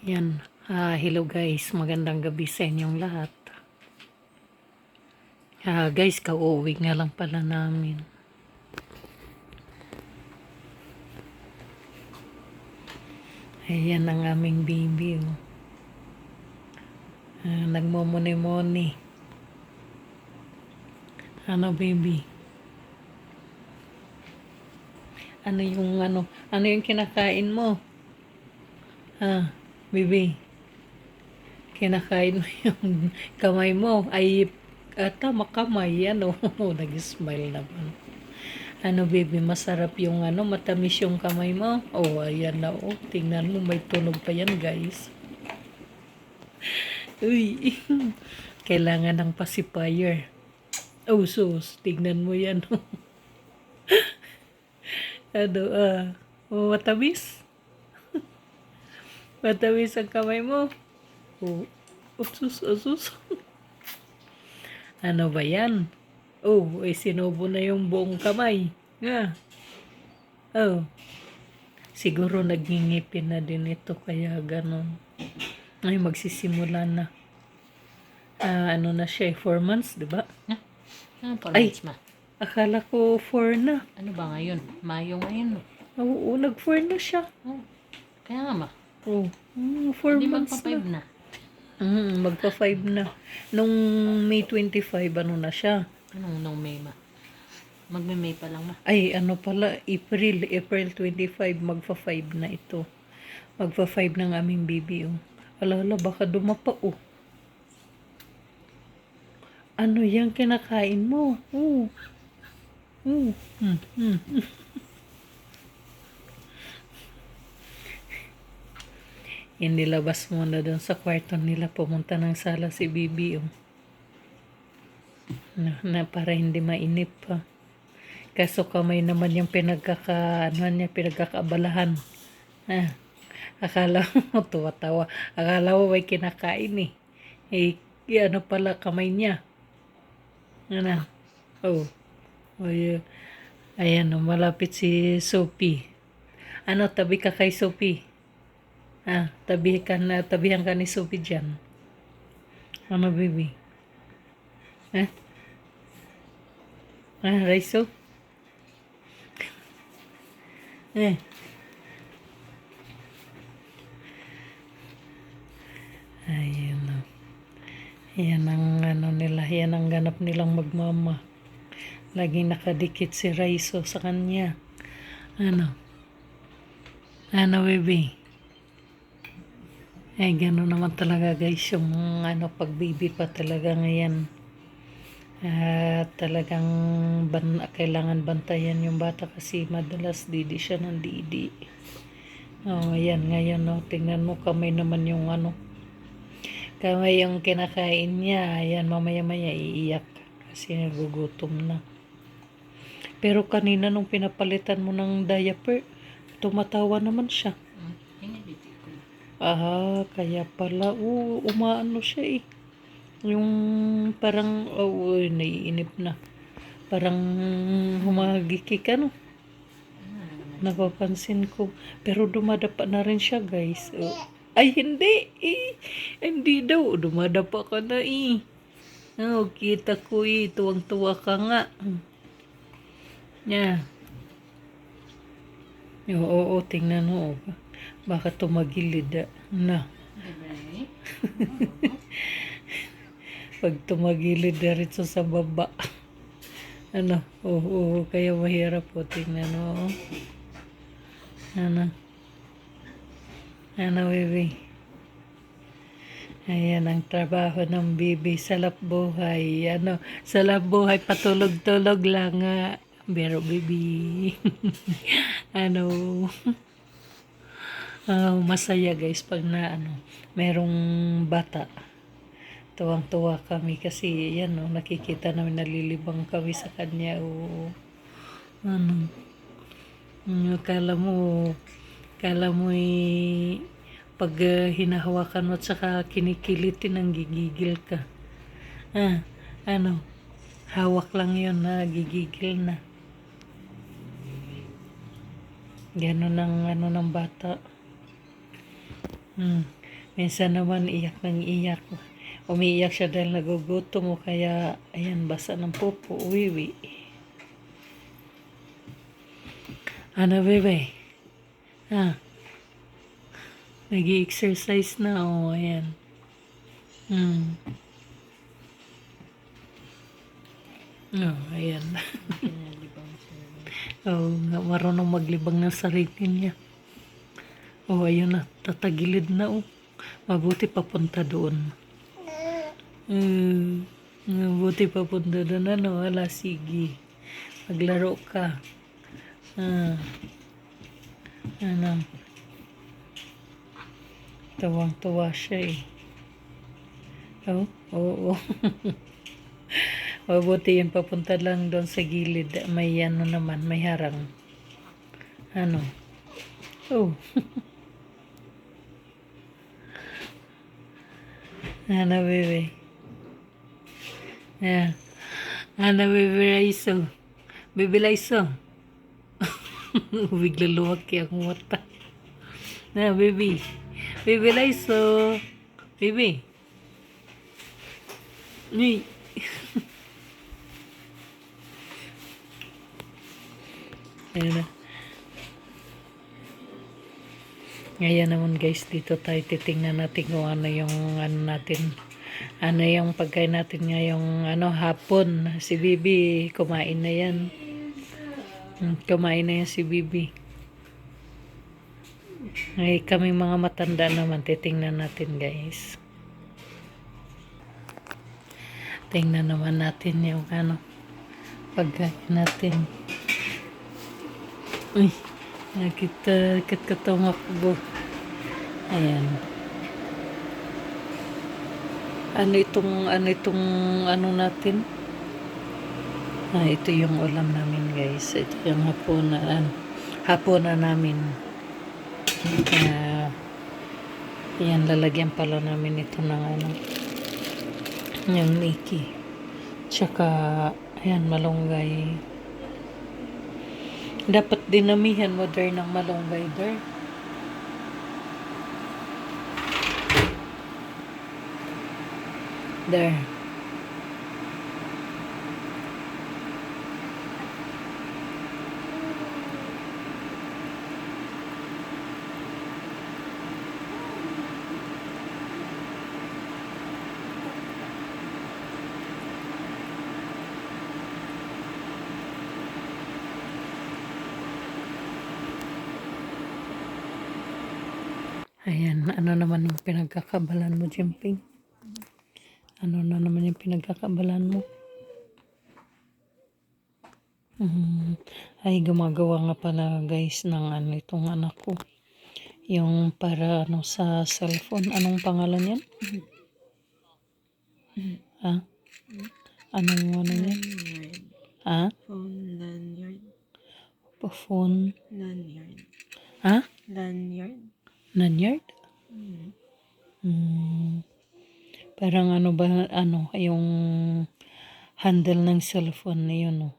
Yan. Hello guys, magandang gabi sa inyong lahat. Guys, kauwi nga lang pala namin. Ayan ang aming baby. Oh. Nagmumuni-muni. Ano baby? Ano yung kinakain mo? Baby. Kinakain mo yung kamay mo. Ay, tama kamay. Nag-smile naman. Baby, masarap yung matamis yung kamay mo. Oh, ayan na, oh. Tingnan mo, may tunog pa yan, guys. Uy, kailangan ng pacifier. Oh, sus, tingnan mo yan. Matamis? Matamis ang kamay mo. Oh, sus. Ano ba yan? Oh, sinubo na yung buong kamay. Oh, siguro nagingipin na din ito kaya ganon. Ay, magsisimula na. Ano na siya, 4 months, di ba? Ano pa months ma? Akala ko 4 na. Ano ba ngayon? Mayo ngayon. Oo, nag-4 na siya. Oh, kaya nga ma. Oh, 4 Hindi months magpa-5 na. Magpa-5 na. Nung May 25, ano na siya? Anong May ma? Magme-May pa lang ma. Ay, ano pala, April 25, magpa-5 na ito. Magpa-5 ng aming baby, oh. Ala, baka dumapa, oh. Ano yung kinakain mo? Oh. Inilabas mo na doon sa kwarto nila, pumunta ng sala si Bibi, oh. Na para hindi mainip pa. Kaso kamay naman yung pinagkakaabalahan. Akala mo tuwa-tawa. Akala mo may kinakain eh. Ano pala kamay niya. Oh. Ayan, malapit si Sophie. Tabi ka kay Sophie. Tabihan ka ni Sophie dyan. Baby? Raiso? Ayan o. Yan ang nila. Yan ang ganap nilang magmama. Laging nakadikit si Raiso sa kanya. Baby? Gano'n naman talaga guys yung pag baby pa talaga ngayon. Talagang kailangan bantayan yung bata kasi madalas didi siya ng didi. Ayan ngayon tingnan mo kamay naman yung kamay yung kinakain niya. Ayan, mamaya-maya iiyak kasi nagugutom na. Pero kanina nung pinapalitan mo ng diaper, tumatawa naman siya. Kaya pala, umaano siya eh. Yung parang, naiinip na. Parang humagikik Napapansin ko. Pero dumadapa na rin siya guys. Ay, hindi eh. Hindi daw. Dumadapa ka na eh. Kita ko eh. Tuwang-tuwa ka nga. Oo, tingnan mo. Baka tumagilid na. Pag tumagilid na rin sa baba. Kaya mahirap po. Tingnan mo. Baby? Ayan ang trabaho ng baby sa buhay. Sa buhay patulog-tulog lang Pero baby. Masaya guys pag merong bata. Tuwang-tuwa kami kasi nakikita namin nalilibang kami sa kanya. Kala mo pag hinahawakan mo at saka kinikilitin ang gigigil ka. Hawak lang yun gigigil na. Ganon ang ng bata. Minsan naman iyak ng iyak. Umiiyak siya dahil nagugutom mo kaya ayan basa ng pupo, wiwi. Ano bebe? Ah, nag-exercise na ayan. Hmm. Oh, ayan. Pinalibang siya. Oh, marunong maglibang ng sarili niya. Oh, ayun na. Tatagilid na oh. Mabuti papunta doon. Mabuti papunta doon. Ano, wala, sige. Maglaro ka. Ah, ano. Tuwang-tuwa siya eh. Oh, oo. Mabuti yun papunta lang doon sa gilid. May ano naman, may harang. Ano? Oh, ano bebe? Yeah. Ano bebe Raiso? Bebe Raiso? Bigla lumaki ang mata. Na, baby. Baby Raiso. Baby. Ni. Ayan na. Ngayon naman guys, dito tayo titingnan natin kung ano yung ano natin. Ano yung pagkain natin ngayong ano, hapon. Si Bibi, kumain na yan. Kumain na yan si Bibi. Ay, kami mga matanda naman, titingnan natin guys. Tingnan naman natin yung ano, pagkain natin. Uy, kita tumakbo. Ayan. Ano itong ano natin? Ah, ito yung ulam namin guys. Ito yung hapunan namin. Yan, lalagyan pala namin ito ng ano, yung Mickey. Tsaka, ayan, malunggay. Dapat dinamihan mo der ng malunggay der. There. Ayan, ano naman yung pinagkakabalan mo, Jimping? Ano na naman yung pinagkakabalan mo? Ay, gumagawa nga pala guys ng ano itong anak ko. Yung para ano sa cellphone. Anong pangalan yan? Ha? Anong ano yan? Lanyard. Ha? Phone lanyard. Phone? Lanyard. Ha? Lanyard. Lanyard? Parang ano ba, ano, yung handle ng cellphone na yun, oh.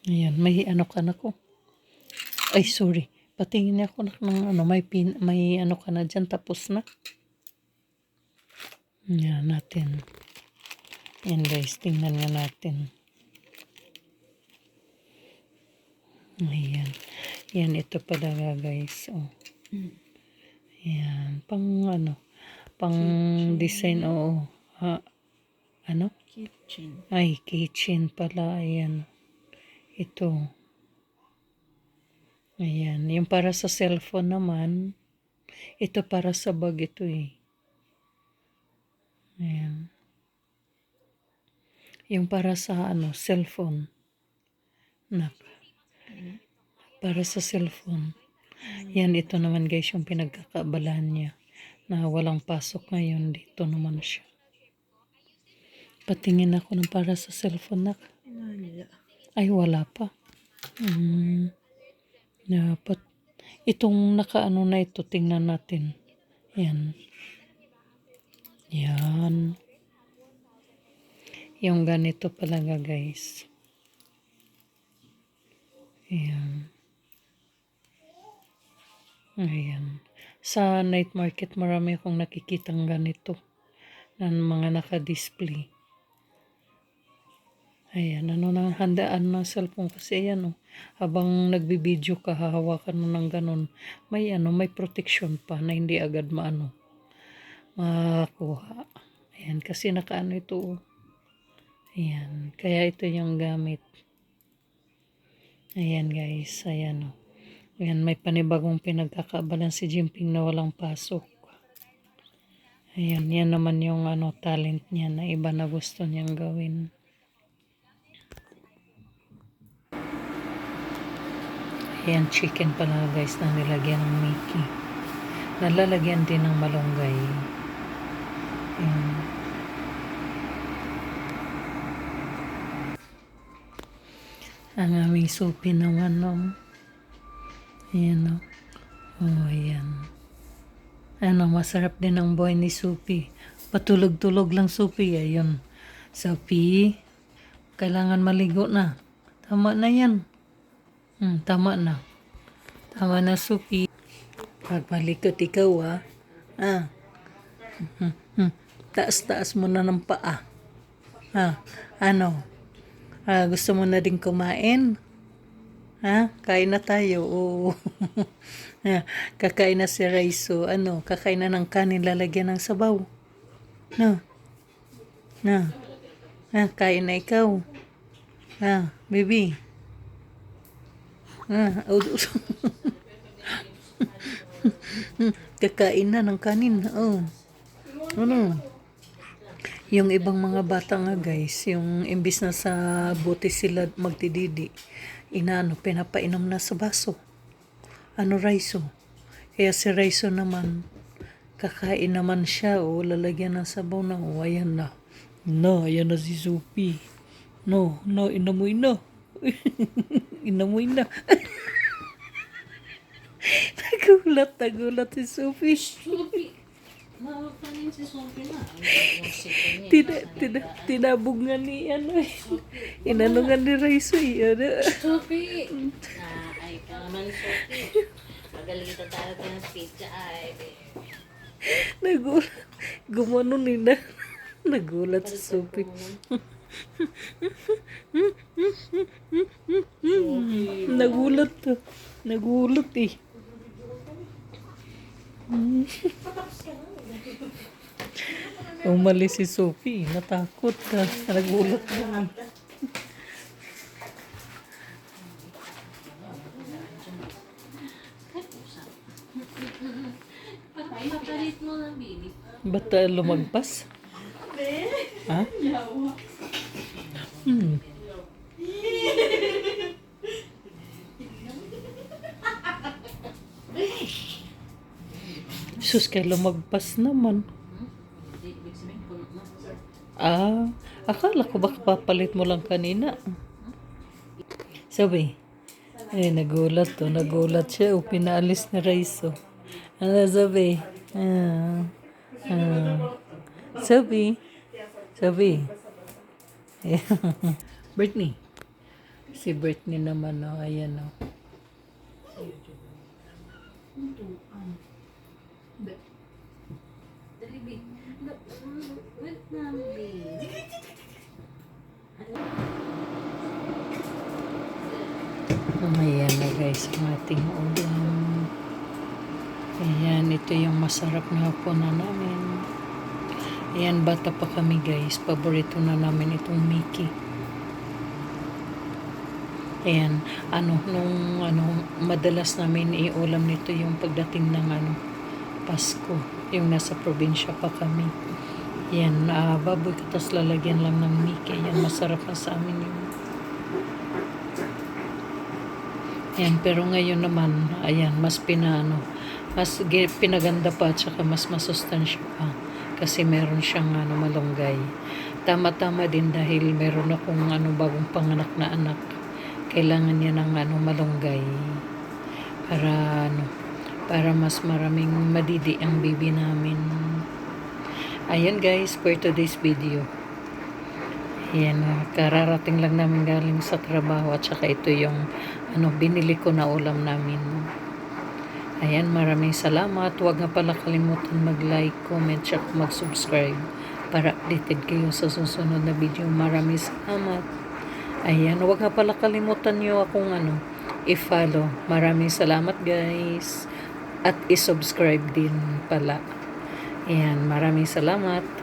Ayan, may ano ka na ko. Ay, sorry. Patingin ako ng ano, may ano ka na dyan, tapos na. Yan natin. Yan guys, tingnan nga natin. Ayan. Yan, ito pala guys. Oh. Yan, pang ano, pang design, oo. Ha, ano? Kitchen. Ay, kitchen pala. Ayan. Ito. Ayan. Yung para sa cellphone naman, ito para sa bag ito eh. Ayan. Yung para sa ano, cellphone. Para sa cellphone. Yan, ito naman guys yung pinagkakaabalahan niya. Na walang pasok ngayon. Dito naman siya. Patingin ako ng para sa cellphone na. Wala. Ay, wala pa. Dapat. Itong nakaano na ito, tingnan natin. Yan. Yan. Yung ganito palaga guys. Ayan. Ayan. Sa night market marami akong nakikitang ganito na mga naka-display. Ayan, ano nang handaan ng cellphone kasi ayan, oh. Habang nagbibideo ka, hahawakan mo ng ganun. May protection pa na hindi agad makakuha. Ayan, kasi nakaano ito, oh. Ayan, kaya ito yung gamit. Ayan guys, ayan, oh. Ayan, may panibagong pinagkakaabalan si Jinping na walang pasok. Ayan, yan naman yung talent niya na iba na gusto niyang gawin. Ayan, chicken pala guys na nilagyan ng Mickey. Nalalagyan din ng malunggay. Ayan. Ang aming supi naman, no? Ayan, no? Oh, ayan. Masarap din ang buhay ni Supi. Patulog-tulog lang Supi. Ayun. Supi, kailangan maligo na. Tama na yan. Tama na. Tama na Supi. Pag malikot ikaw taas-taas mo na ng paa. Gusto mo na din kumain? Kain na tayo. Oo. Kakain na si Raiso. Kakain na ng kanin lalagyan ng sabaw. No. Kain na ikaw. Baby. Kakain na ng kanin. Oh. Yung ibang mga bata nga guys, yung imbis na sa bote sila magdididi, pinapainom na sa baso. Raiso. Kaya si Raiso naman, kakain naman siya, lalagyan ng sabaw na, ayan na. Ayan na si Sophie. Inamoy na. Inamoy na. Nagulat si Sophie. Makapanin si Sophie na. Tinabog nga ni inanungan ni Raiso. Sophie! Ay ka naman, Sophie. Magaling kita tayo ng pizza. Nagulat. Gumano nila. Nagulat si Sophie. Nagulat to. Nagulat eh. Umalis si Sophie. Natakot ka. Nagulat na. Papalit mo ng baby. Ba't lumagpas? Ha? Sus, kay lumagpas naman. Ibig sabihin, puno mo. Akala ko baka papalit mo lang kanina. Sabi, nagulat to. Nagulat siya. Pinaalis na Raiso. Sabi? Sabi? Brittany. Si Brittany naman, ayan, Dali, babe. Wait na, babe. Ayan na guys, ang ating ulam. Ayan, ito yung masarap na hapunan namin. Ayan, bata pa kami guys. Paborito na namin itong Mickey. Ayan, madalas namin iulam nito yung pagdating ng Pasko. Yung nasa probinsya pa kami. Ayan, baboy katas lalagyan lang ng Mickey. Ayan, masarap na sa amin yun. Ayan, pero ngayon naman, ayan, mas pinaganda pa at saka mas masustansya pa. Kasi meron siyang malunggay. Tama-tama din dahil meron akong bagong panganak na anak. Kailangan niya ng malunggay. Para mas maraming madidi ang baby namin. Ayan guys, for today's video. Ayan, kararating lang namin galing sa trabaho at saka ito yung binili ko na ulam namin. Ayan, maraming salamat. Huwag nga pala kalimutan mag-like, comment, at mag-subscribe para updated kayo sa susunod na video. Maraming salamat. Ayan, huwag nga pala kalimutan nyo akong i-follow. Maraming salamat guys. At i-subscribe din pala. Ayan, maraming salamat.